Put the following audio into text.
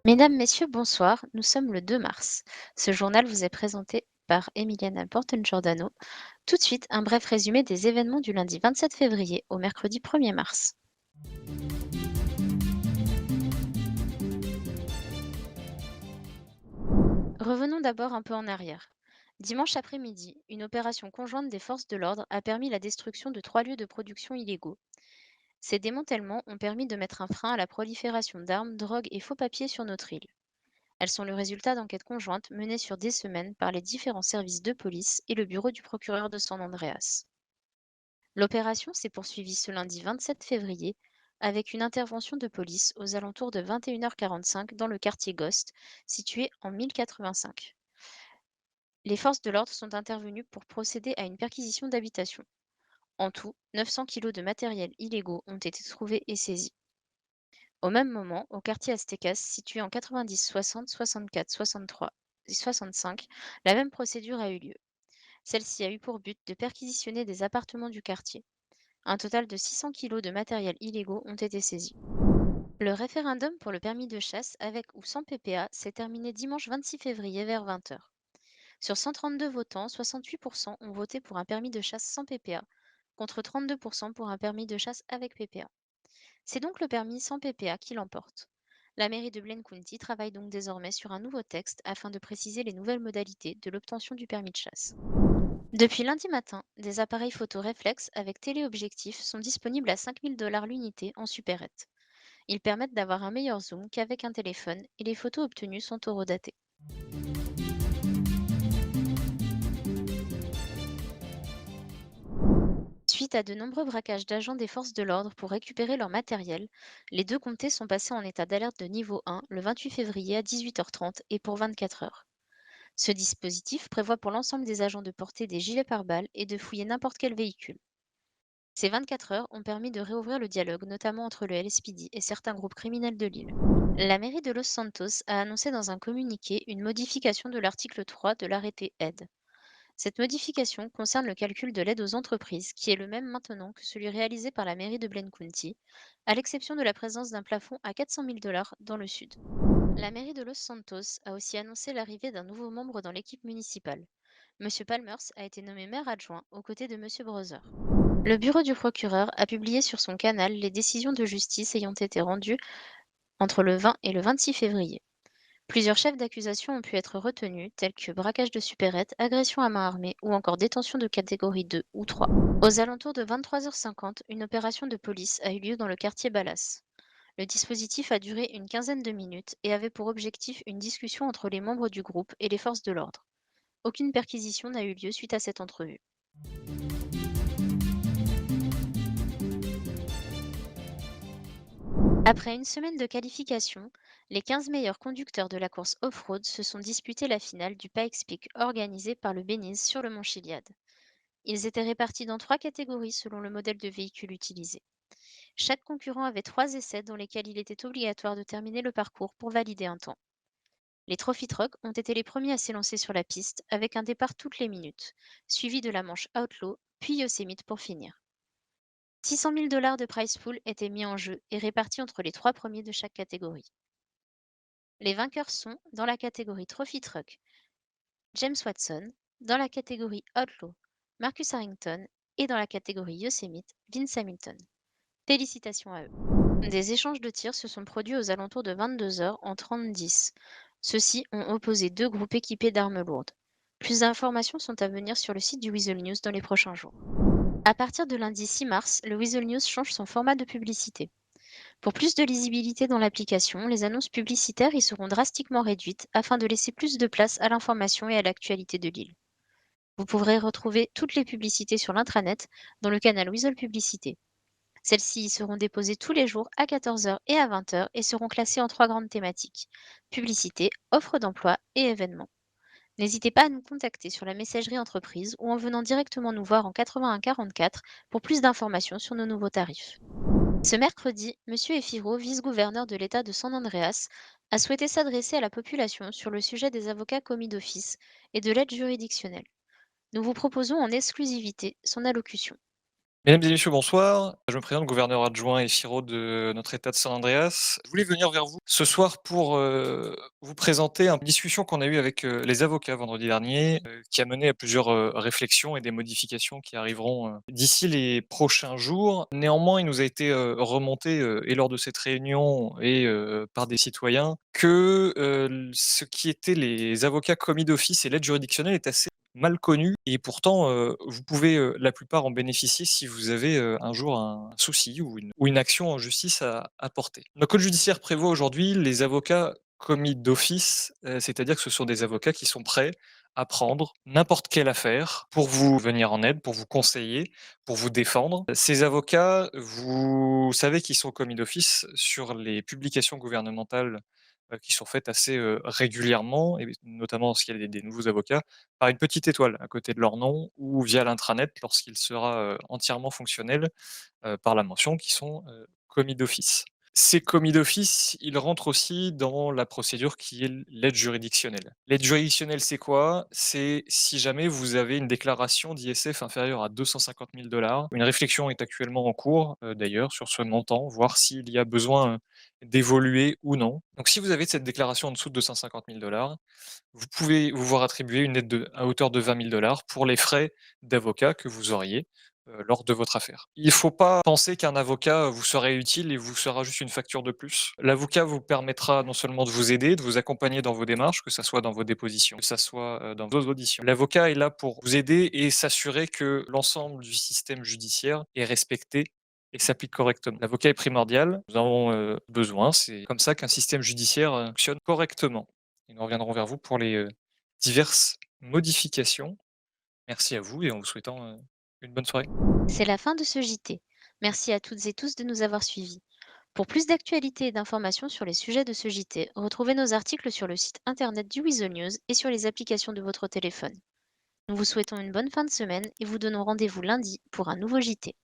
Mesdames, Messieurs, bonsoir. Nous sommes le 2 mars. Ce journal vous est présenté par Emiliana Borton-Giordano. Tout de suite, un bref résumé des événements du lundi 27 février au mercredi 1er mars. Revenons d'abord un peu en arrière. Dimanche après-midi, une opération conjointe des forces de l'ordre a permis la destruction de 3 lieux de production illégaux. Ces démantèlements ont permis de mettre un frein à la prolifération d'armes, drogues et faux papiers sur notre île. Elles sont le résultat d'enquêtes conjointes menées sur des semaines par les différents services de police et le bureau du procureur de San Andreas. L'opération s'est poursuivie ce lundi 27 février avec une intervention de police aux alentours de 21h45 dans le quartier Ghost, situé en 1085. Les forces de l'ordre sont intervenues pour procéder à une perquisition d'habitation. En tout, 900 kilos de matériel illégaux ont été trouvés et saisis. Au même moment, au quartier Aztecas, situé en 90, 60, 64, 63 et 65, la même procédure a eu lieu. Celle-ci a eu pour but de perquisitionner des appartements du quartier. Un total de 600 kilos de matériel illégaux ont été saisis. Le référendum pour le permis de chasse avec ou sans PPA s'est terminé dimanche 26 février vers 20 heures. Sur 132 votants, 68% ont voté pour un permis de chasse sans PPA, contre 32% pour un permis de chasse avec PPA. C'est donc le permis sans PPA qui l'emporte. La mairie de Blaine County travaille donc désormais sur un nouveau texte afin de préciser les nouvelles modalités de l'obtention du permis de chasse. Depuis lundi matin, des appareils photo réflexes avec téléobjectif sont disponibles à 5 000 $ l'unité en supérette. Ils permettent d'avoir un meilleur zoom qu'avec un téléphone et les photos obtenues sont horodatées. Suite à de nombreux braquages d'agents des forces de l'ordre pour récupérer leur matériel, les deux comtés sont passés en état d'alerte de niveau 1 le 28 février à 18h30 et pour 24 heures. Ce dispositif prévoit pour l'ensemble des agents de porter des gilets pare-balles et de fouiller n'importe quel véhicule. Ces 24 heures ont permis de réouvrir le dialogue, notamment entre le LSPD et certains groupes criminels de l'île. La mairie de Los Santos a annoncé dans un communiqué une modification de l'article 3 de l'arrêté aide. Cette modification concerne le calcul de l'aide aux entreprises, qui est le même maintenant que celui réalisé par la mairie de Blaine County, à l'exception de la présence d'un plafond à 400 000 $ dans le sud. La mairie de Los Santos a aussi annoncé l'arrivée d'un nouveau membre dans l'équipe municipale. Monsieur Palmers a été nommé maire adjoint aux côtés de Monsieur Brother. Le bureau du procureur a publié sur son canal les décisions de justice ayant été rendues entre le 20 et le 26 février. Plusieurs chefs d'accusation ont pu être retenus, tels que braquage de supérette, agression à main armée ou encore détention de catégorie 2 ou 3. Aux alentours de 23h50, une opération de police a eu lieu dans le quartier Ballas. Le dispositif a duré une quinzaine de minutes et avait pour objectif une discussion entre les membres du groupe et les forces de l'ordre. Aucune perquisition n'a eu lieu suite à cette entrevue. Après une semaine de qualification, les 15 meilleurs conducteurs de la course off-road se sont disputés la finale du Pikes Peak organisée par le Beniz sur le mont Chiliad. Ils étaient répartis dans 3 catégories selon le modèle de véhicule utilisé. Chaque concurrent avait 3 essais dans lesquels il était obligatoire de terminer le parcours pour valider un temps. Les Trophy Trucks ont été les premiers à s'élancer sur la piste avec un départ toutes les minutes, suivi de la manche Outlaw, puis Yosemite pour finir. 600 000 $ de prize pool étaient mis en jeu et répartis entre les 3 premiers de chaque catégorie. Les vainqueurs sont, dans la catégorie Trophy Truck, James Watson, dans la catégorie Outlaw, Marcus Harrington et dans la catégorie Yosemite, Vince Hamilton. Félicitations à eux. Des échanges de tirs se sont produits aux alentours de 22 heures en 30-10. Ceux-ci ont opposé deux groupes équipés d'armes lourdes. Plus d'informations sont à venir sur le site du Weasel News dans les prochains jours. À partir de lundi 6 mars, le Weasel News change son format de publicité. Pour plus de lisibilité dans l'application, les annonces publicitaires y seront drastiquement réduites afin de laisser plus de place à l'information et à l'actualité de l'île. Vous pourrez retrouver toutes les publicités sur l'intranet dans le canal Weasel Publicité. Celles-ci y seront déposées tous les jours à 14 heures et à 20 heures et seront classées en 3 grandes thématiques: publicité, offre d'emploi et événements. N'hésitez pas à nous contacter sur la messagerie entreprise ou en venant directement nous voir en 81 44 pour plus d'informations sur nos nouveaux tarifs. Ce mercredi, Monsieur Efiro, vice-gouverneur de l'État de San Andreas, a souhaité s'adresser à la population sur le sujet des avocats commis d'office et de l'aide juridictionnelle. Nous vous proposons en exclusivité son allocution. Mesdames et messieurs, bonsoir. Je me présente, gouverneur adjoint et FIRO de notre État de San Andreas. Je voulais venir vers vous ce soir pour vous présenter une discussion qu'on a eue avec les avocats vendredi dernier, qui a mené à plusieurs réflexions et des modifications qui arriveront d'ici les prochains jours. Néanmoins, il nous a été remonté, et lors de cette réunion et par des citoyens, que ce qui était les avocats commis d'office et l'aide juridictionnelle est assez mal connu et pourtant, vous pouvez, la plupart en bénéficier si vous avez, un jour un souci ou une action en justice à porter. Notre code judiciaire prévoit aujourd'hui les avocats commis d'office, c'est-à-dire que ce sont des avocats qui sont prêts à prendre n'importe quelle affaire pour vous venir en aide, pour vous conseiller, pour vous défendre. Ces avocats, vous savez qu'ils sont commis d'office sur les publications gouvernementales, qui sont faites assez, régulièrement et notamment lorsqu'il y a des nouveaux avocats par une petite étoile à côté de leur nom ou via l'intranet lorsqu'il sera, entièrement fonctionnel, par la mention qui sont, commis d'office. Ces commis d'office, ils rentrent aussi dans la procédure qui est l'aide juridictionnelle. L'aide juridictionnelle, c'est quoi? C'est si jamais vous avez une déclaration d'ISF inférieure à 250 000 $. Une réflexion est actuellement en cours, d'ailleurs sur ce montant, voir s'il y a besoin, d'évoluer ou non. Donc si vous avez cette déclaration en dessous de 250 000 $, vous pouvez vous voir attribuer une aide à hauteur de 20 000 $ pour les frais d'avocat que vous auriez, lors de votre affaire. Il ne faut pas penser qu'un avocat vous serait utile et vous sera juste une facture de plus. L'avocat vous permettra non seulement de vous aider, de vous accompagner dans vos démarches, que ça soit dans vos dépositions, que ça soit, dans vos auditions. L'avocat est là pour vous aider et s'assurer que l'ensemble du système judiciaire est respecté et s'applique correctement. L'avocat est primordial, nous avons, besoin, c'est comme ça qu'un système judiciaire, fonctionne correctement. Et nous reviendrons vers vous pour les, diverses modifications. Merci à vous et en vous souhaitant, une bonne soirée. C'est la fin de ce JT. Merci à toutes et tous de nous avoir suivis. Pour plus d'actualités et d'informations sur les sujets de ce JT, retrouvez nos articles sur le site internet du Weasel News et sur les applications de votre téléphone. Nous vous souhaitons une bonne fin de semaine et vous donnons rendez-vous lundi pour un nouveau JT.